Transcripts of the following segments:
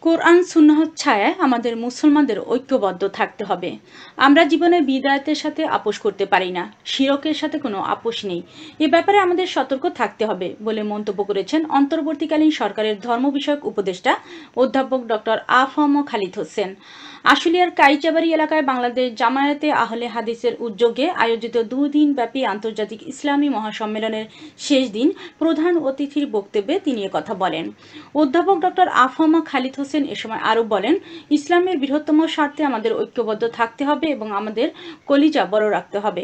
কোরআন সুন্নাহর ছায়ায় আমাদের মুসলমানদের ঐক্যবদ্ধ থাকতে হবে। আমরা জীবনে বিদায়াতের সাথে আপোষ করতে পারি না, শিরকের সাথে কোনো আপোষ নেই। এ ব্যাপারে আমাদের সতর্ক থাকতে হবে বলে মন্তব্য করেছেন অন্তর্বর্তীকালীন সরকারের ধর্ম বিষয়ক উপদেষ্টা অধ্যাপক ডক্টর আ.ফ.ম. খালিদ হোসেন। আশুলিয়ার কাইচাবাড়ি এলাকায় বাংলাদেশ জামায়াতে আহলে হাদিসের উদ্যোগে আয়োজিত 2 দিনব্যাপী আন্তর্জাতিক ইসলামী মহাসম্মেলনের শেষ দিন প্রধান অতিথির বক্তব্যে তিনি একথা বলেন। অধ্যাপক ডক্টর আ.ফ.ম. খালিদ হোসেন এ সময় আরও বলেন, ইসলামের বৃহত্তম স্বার্থে আমাদের ঐক্যবদ্ধ থাকতে হবে এবং আমাদের কলিজা বড় রাখতে হবে।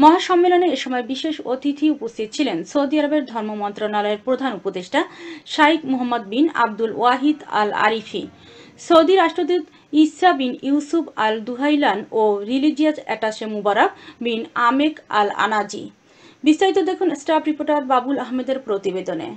মহাসম্মেলনে এ সময় বিশেষ অতিথি উপস্থিত ছিলেন সৌদি আরবের ধর্ম মন্ত্রণালয়ের প্রধান উপদেষ্টা শাইখ মুহাম্মদ বিন আব্দুল ওয়াহিদ আল আরিফি, সৌদি রাষ্ট্রদূত ইসা বিন ইউসুফ আল দুহাইলান ও রিলিজিয়াস অ্যাটাশে মুবারক বিন আমেক আল আনাজি। বিস্তারিত দেখুন স্টাফ রিপোর্টার বাবুল আহমেদের প্রতিবেদনে।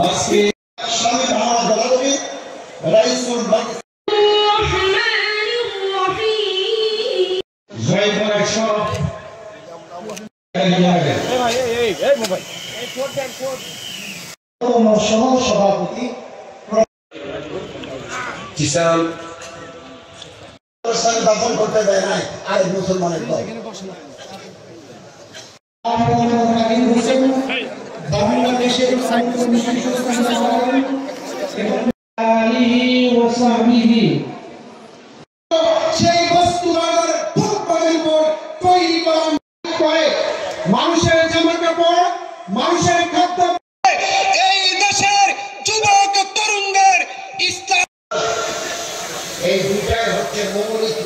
আজকে স্বামী মোহাম্মদ আলাদবী রাইসুল সভাপতি কিষান দাফন করতে দেয় নাই আরেক মুসলমানের দল বাংলাদেশের সেই বস্তুবাদের তৈরি করে মানুষের জামা কাপড়, মানুষের খাদ্য, এই দেশের যুবক তরুণদের ইসলাম, এই দুটাই হচ্ছে মৌলিক